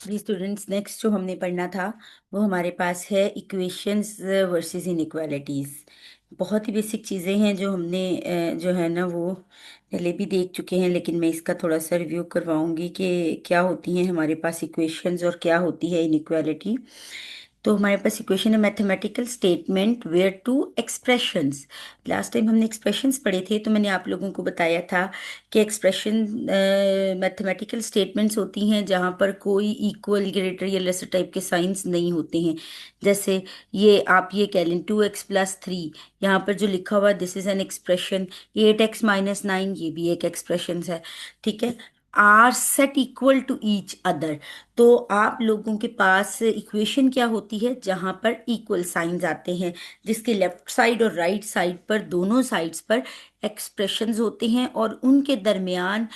जी students, next जो हमने पढ़ना था वो हमारे पास है इक्वेशंस वर्सेस इनइक्वालिटीज़। बहुत ही बेसिक चीज़ें हैं जो हमने जो है ना वो पहले भी देख चुके हैं, लेकिन मैं इसका थोड़ा सा रिव्यू करवाऊंगी कि क्या होती हैं हमारे पास इक्वेशंस और क्या होती है इनइक्वालिटी। तो हमारे पास इक्वेशन है mathematical statement where two expressions. Last time हमने एक्सप्रेशंस पढ़े थे, तो मैंने आप लोगों को बताया था कि एक्सप्रेशन मैथमेटिकल स्टेटमेंट्स होती हैं जहाँ पर कोई इक्वल, ग्रेटर या लेसर टाइप के साइंस नहीं होते हैं। जैसे ये आप ये कह लें 2x+3, यहाँ पर जो लिखा हुआ this is an expression. 8x-9 ये भी एक एक्सप्रेशन है। ठीक है, are set equal to each other. तो आप लोगों के पास इक्वेशन क्या होती है जहां पर इक्वल साइंस आते हैं, जिसके लेफ्ट साइड और राइट साइड पर दोनों साइड्स पर एक्सप्रेशंस होते हैं और उनके दरमियान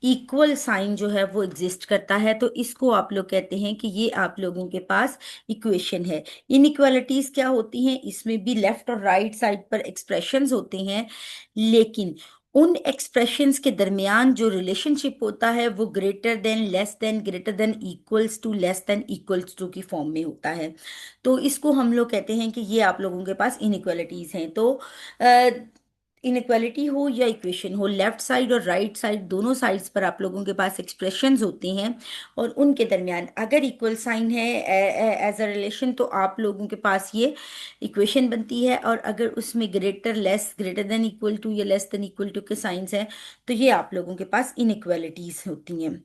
इक्वल साइन जो है वो एग्जिस्ट करता है। तो इसको आप लोग कहते हैं कि ये आप लोगों के पास इक्वेशन है। इनइक्वालिटीज क्या होती हैं, इसमें भी लेफ्ट और राइट साइड पर एक्सप्रेशंस होते हैं, लेकिन उन एक्सप्रेशंस के दरमियान जो रिलेशनशिप होता है वो greater than, less than, greater than, equals to, less than, equals to की फॉर्म में होता है। तो इसको हम लोग कहते हैं कि ये आप लोगों के पास इनइक्वालिटीज हैं। तो इनइक्वालिटी हो या इक्वेशन हो, लेफ्ट साइड और राइट साइड दोनों साइड्स पर आप लोगों के पास एक्सप्रेशंस होती हैं और उनके दरमियान अगर इक्वल साइन है एज अ रिलेशन, तो आप लोगों के पास ये इक्वेशन बनती है। और अगर उसमें greater, less, greater than equal to या लेस देन इक्वल टू के साइंस हैं, तो ये आप लोगों के पास इनइक्वालिटीज होती हैं।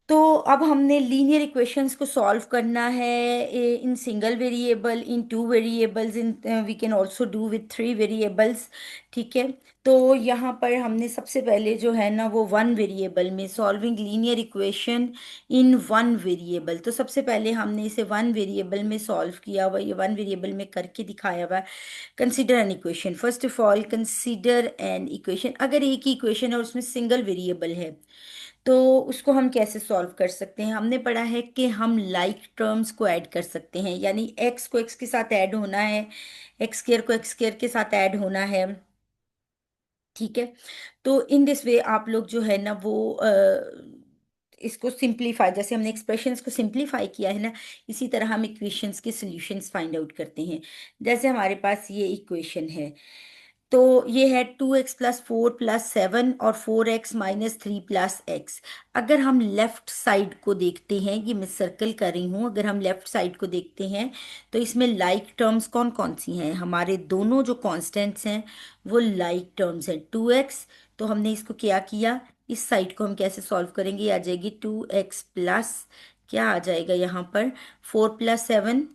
तो अब हमने लीनियर इक्वेशंस को सॉल्व करना है in single variable, in two variables, in we can also do with three variables. ठीक है, तो यहाँ पर हमने सबसे पहले जो है ना वो वन वेरिएबल में solving linear equation in one variable. तो सबसे पहले हमने इसे वन वेरिएबल में सॉल्व किया हुआ, ये वन वेरिएबल में करके दिखाया हुआ। Consider an equation, first of all consider an equation. अगर एक ही इक्वेशन है और उसमें सिंगल वेरिएबल है, तो उसको हम कैसे सॉल्व कर सकते हैं। हमने पढ़ा है कि हम लाइक टर्म्स को ऐड कर सकते हैं, यानी एक्स को एक्स के साथ ऐड होना है, एक्स स्क्र को एक्स स्क्र के साथ ऐड होना है। ठीक है, तो इन दिस वे आप लोग जो है ना वो इसको सिंप्लीफाई, जैसे हमने एक्सप्रेशंस को सिंप्लीफाई किया है ना, इसी तरह हम इक्वेशंस के सॉल्यूशंस फाइंड आउट करते हैं। जैसे हमारे पास ये इक्वेशन है, तो ये है 2x+4+7 और 4x-3+x। अगर हम लेफ्ट साइड को देखते हैं, ये मैं सर्कल कर रही हूँ, अगर हम लेफ्ट साइड को देखते हैं तो इसमें लाइक टर्म्स कौन कौन सी हैं, हमारे दोनों जो कांस्टेंट्स हैं वो लाइक टर्म्स हैं। 2x, तो हमने इसको क्या किया, इस साइड को हम कैसे सॉल्व करेंगे, ये आ जाएगी 2x प्लस, क्या आ जाएगा यहाँ पर, 4+7,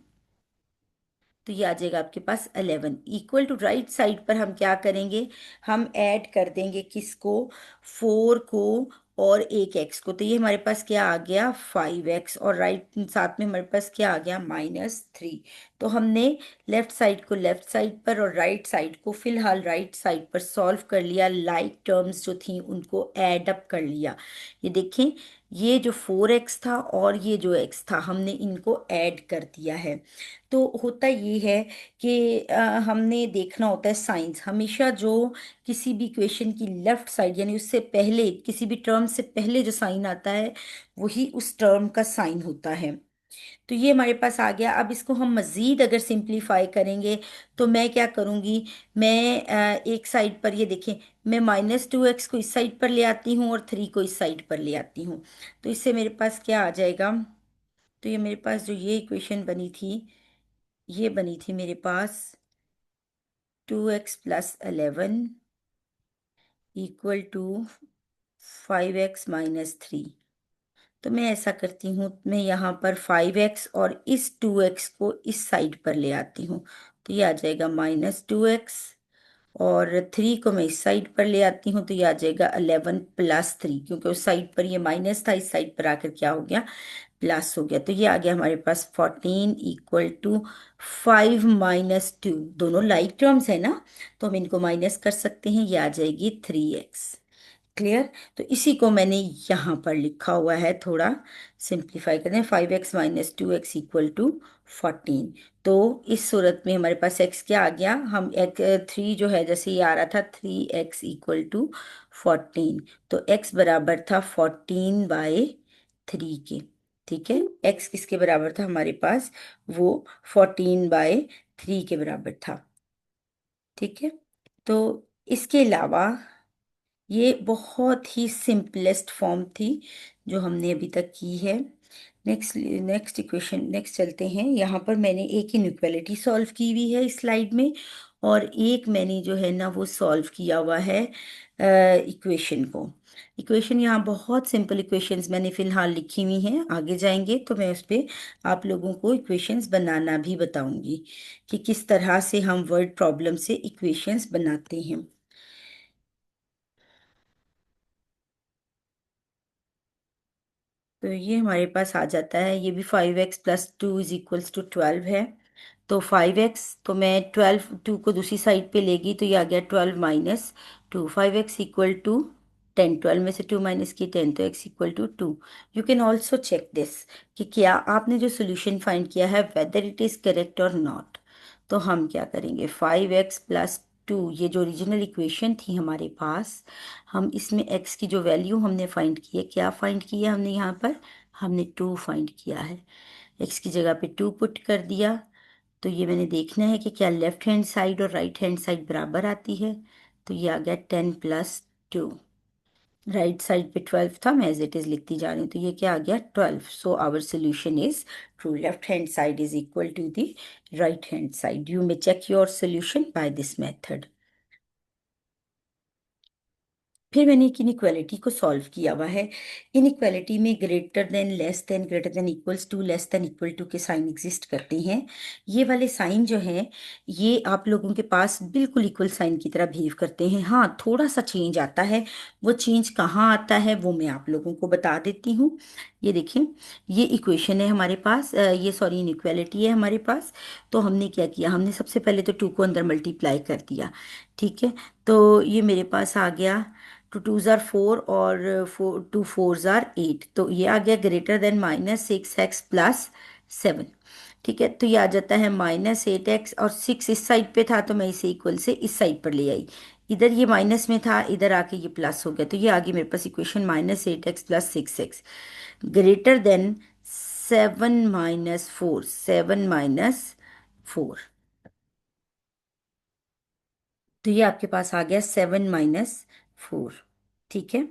तो ये आ जाएगा आपके पास 11 इक्वल टू, राइट साइड पर हम क्या करेंगे, हम ऐड कर देंगे किसको, 4 को और एक एक्स को। तो ये हमारे पास क्या आ गया, 5x, और राइट साथ में हमारे पास क्या आ गया, -3। तो हमने लेफ्ट साइड को लेफ्ट साइड पर और राइट साइड को फिलहाल राइट साइड पर सॉल्व कर लिया, लाइक टर्म्स जो थी उनको ऐड अप कर लिया। ये देखें, ये जो 4x था और ये जो x था, हमने इनको ऐड कर दिया है। तो होता ये है कि हमने देखना होता है साइंस हमेशा, जो किसी भी इक्वेशन की लेफ्ट साइड यानी उससे पहले, किसी भी टर्म से पहले जो साइन आता है वही उस टर्म का साइन होता है। तो ये हमारे पास आ गया। अब इसको हम मज़ीद अगर सिंप्लीफाई करेंगे तो मैं क्या करूँगी, मैं एक साइड पर ये देखें, मैं -2x को इस साइड पर ले आती हूँ और 3 को इस साइड पर ले आती हूँ। तो इससे मेरे पास क्या आ जाएगा, तो ये मेरे पास जो ये इक्वेशन बनी थी, ये बनी थी मेरे पास 2x+11 = 5x-3। तो मैं ऐसा करती हूँ, मैं यहाँ पर 5x और इस 2x को इस साइड पर ले आती हूँ, तो ये आ जाएगा -2x, और 3 को मैं इस साइड पर ले आती हूँ, तो ये आ जाएगा 11+3, क्योंकि उस साइड पर ये माइनस था, इस साइड पर आकर क्या हो गया, प्लस हो गया। तो ये आ गया हमारे पास 14 = 5 - 2। दोनों लाइक टर्म्स है ना, तो हम इनको माइनस कर सकते हैं, ये आ जाएगी 3x। क्लियर। तो इसी को मैंने यहाँ पर लिखा हुआ है, थोड़ा सिंप्लीफाई करते हैं, 5x - 2x = 14। तो इस सूरत में हमारे पास x क्या आ गया, हम एक 3 जो है जैसे ये आ रहा था, 3x = 14। तो x बराबर था 14/3। 3 के। ठीक है, x किसके बराबर था हमारे पास? वो 14/3 के बराबर था। ठीक है, तो इसके अलावा ये बहुत ही सिंपलेस्ट फॉर्म थी जो हमने अभी तक की है। नेक्स्ट नेक्स्ट इक्वेशन, नेक्स्ट चलते हैं। यहाँ पर मैंने एक इनइक्वालिटी सॉल्व की हुई है इस स्लाइड में, और एक मैंने जो है ना वो सॉल्व किया हुआ है इक्वेशन को। इक्वेशन यहाँ बहुत सिंपल इक्वेशंस मैंने फिलहाल लिखी हुई हैं, आगे जाएंगे तो मैं उस पे आप लोगों को इक्वेशंस बनाना भी बताऊंगी कि किस तरह से हम वर्ड प्रॉब्लम से इक्वेशंस बनाते हैं। तो ये हमारे पास आ जाता है, ये भी 5x + 2 = 12 है। तो 5x, तो मैं 12 2 को दूसरी साइड पे लेगी तो ये आ गया 12 - 2। 5x = 10, 12 में से 2 माइनस की 10, तो x = 2। You can also check this कि क्या आपने जो सोल्यूशन फाइंड किया है वेदर इट इज करेक्ट और नॉट। तो हम क्या करेंगे, 5x + 2, ये जो ओरिजिनल इक्वेशन थी हमारे पास, हम इसमें x की जो वैल्यू हमने फाइंड की है, क्या फाइंड किया हमने यहाँ पर? हमने 2 फाइंड किया है। x की जगह पे 2 पुट कर दिया। तो ये मैंने देखना है कि क्या लेफ्ट हैंड साइड और राइट हैंड साइड बराबर आती है। तो ये आ गया 10 + 2। राइट साइड पे 12 था, मैं एज इट इज लिखती जा रही हूँ, तो ये क्या आ गया 12। So our solution is true, left hand side is equal to the right hand side. You may check your solution by this method. फिर मैंने एक इनइक्वालिटी को सॉल्व किया हुआ है। इनइक्वालिटी में greater than, less than, greater than, equals to, less than equal to के sign exist करते हैं। ये वाले साइन जो हैं ये आप लोगों के पास बिल्कुल इक्वल साइन की तरह बिहेव करते हैं। हाँ, थोड़ा सा चेंज आता है। वो चेंज कहाँ आता है वो मैं आप लोगों को बता देती हूँ। ये देखें, ये इक्वेशन है हमारे पास, ये सॉरी इनइक्वालिटी है हमारे पास। तो हमने क्या किया, हमने सबसे पहले तो 2 को अंदर मल्टीप्लाई कर दिया। ठीक है, तो ये मेरे पास आ गया 2 2 = 4 और 2 4 = 8। तो ये आ गया ग्रेटर देन -6x + 7। ठीक है, तो ये आ जाता है -8x, और 6 इस साइड पे था तो मैं इसे इक्वल से इस साइड पर ले आई। इधर ये माइनस में था, इधर आके ये प्लस हो गया, तो ये आ गई मेरे पास equation -8x + 6x greater than 7 - 4, 7 - 4। तो ये आपके पास आ गया 7 - 4। ठीक है,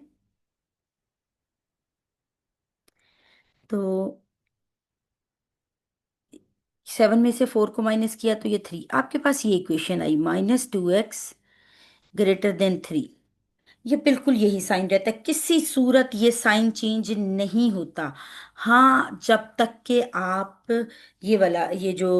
तो 7 में से 4 को माइनस किया तो ये 3, आपके पास ये इक्वेशन आई -2x > 3। ये बिल्कुल यही साइन रहता है, किसी सूरत ये साइन चेंज नहीं होता। हाँ, जब तक कि आप ये वाला, ये जो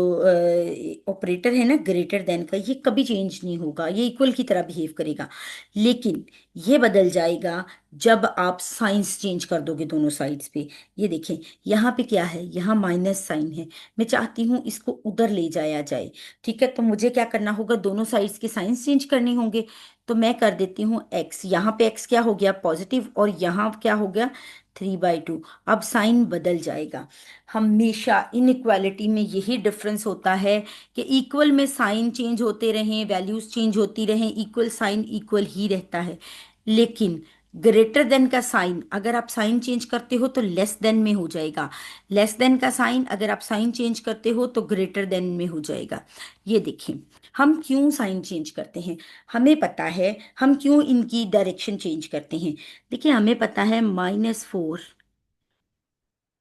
ऑपरेटर है ना ग्रेटर देन का, ये कभी चेंज नहीं होगा, ये इक्वल की तरह बिहेव करेगा। लेकिन ये बदल जाएगा जब आप साइंस चेंज कर दोगे दोनों साइड्स पे। ये देखें, यहाँ पे क्या है, यहाँ माइनस साइन है, मैं चाहती हूँ इसको उधर ले जाया जाए। ठीक है, तो मुझे क्या करना होगा, दोनों साइड्स के साइंस चेंज करने होंगे। तो मैं कर देती हूँ x, यहाँ पे x क्या हो गया पॉजिटिव, और यहाँ क्या हो गया 3/2। अब साइन बदल जाएगा। हमेशा इनइक्वालिटी में यही डिफरेंस होता है कि इक्वल में साइन चेंज होते रहें, वैल्यूज चेंज होती रहें, इक्वल साइन इक्वल ही रहता है। लेकिन ग्रेटर देन का साइन अगर आप साइन चेंज करते हो तो लेस देन में हो जाएगा। लेस देन का साइन अगर आप साइन चेंज करते हो तो ग्रेटर देन में हो जाएगा। ये देखें, हम क्यों साइन चेंज करते हैं, हमें पता है हम क्यों इनकी डायरेक्शन चेंज करते हैं। देखिए, हमें पता है -4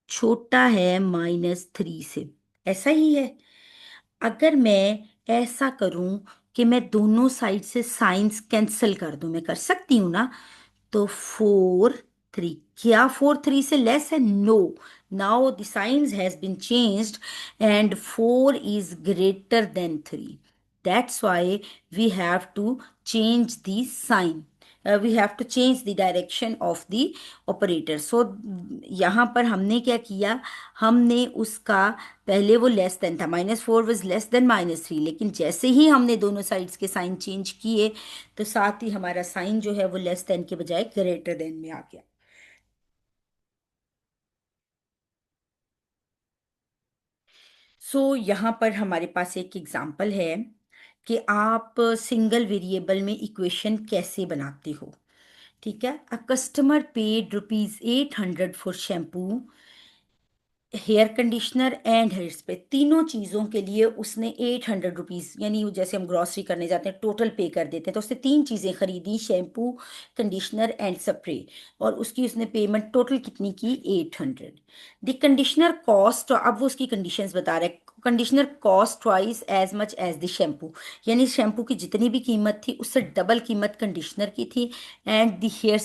छोटा है -3 से, ऐसा ही है। अगर मैं ऐसा करूं कि मैं दोनों साइड से साइंस कैंसिल कर दूं, मैं कर सकती हूं ना। तो 4 3, क्या 4 3 से लेस है? No, now the signs has been changed and 4 is greater than 3। that's why we have to change the sign, we have to change the direction of the operator। so यहाँ पर हमने क्या किया, हमने उसका, पहले वो लेस देन था, -4 was लेस देन -3, लेकिन जैसे ही हमने दोनों साइड्स के साइन चेंज किए तो साथ ही हमारा साइन जो है वो लेस देन के बजाय ग्रेटर देन में आ गया। सो यहाँ पर हमारे पास एक एग्जाम्पल है कि आप सिंगल वेरिएबल में इक्वेशन कैसे बनाते हो। ठीक है। A customer paid ₹800 for shampoo, hair conditioner and hair spray, तीनों चीज़ों के लिए उसने ₹800, यानी जैसे हम ग्रॉसरी करने जाते हैं टोटल पे कर देते हैं, तो उसने तीन चीज़ें खरीदी, शैम्पू, कंडीशनर एंड स्प्रे, और उसकी उसने पेमेंट टोटल कितनी की? 800। द कंडीशनर कॉस्ट, अब वो उसकी कंडीशंस बता रहे हैं, conditioner cost twice as much as the shampoo, यानी शैम्पू की जितनी भी कीमत थी उससे डबल कीमत कंडीशनर की थी। And the hair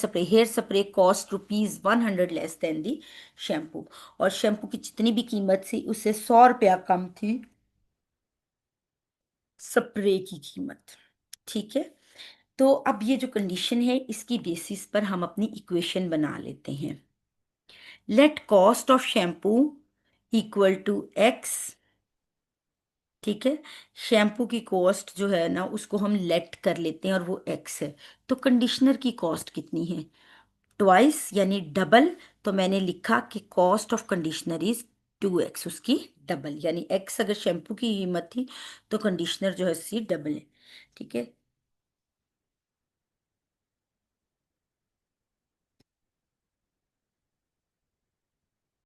spray cost ₹100 less than the shampoo, और शैम्पू की जितनी भी कीमत थी उससे 100 रुपया कम थी स्प्रे की कीमत। ठीक है। तो अब ये जो कंडीशन है इसकी बेसिस पर हम अपनी इक्वेशन बना लेते हैं। Let cost of shampoo equal to x. ठीक है। शैम्पू की कॉस्ट जो है ना उसको हम लेट कर लेते हैं और वो एक्स है। तो कंडीशनर की कॉस्ट कितनी है? ट्वाइस यानी डबल। तो मैंने लिखा कि cost of conditioner is 2x, उसकी डबल, यानी एक्स अगर शैम्पू की कीमत थी तो कंडीशनर जो है उसकी डबल है। ठीक है।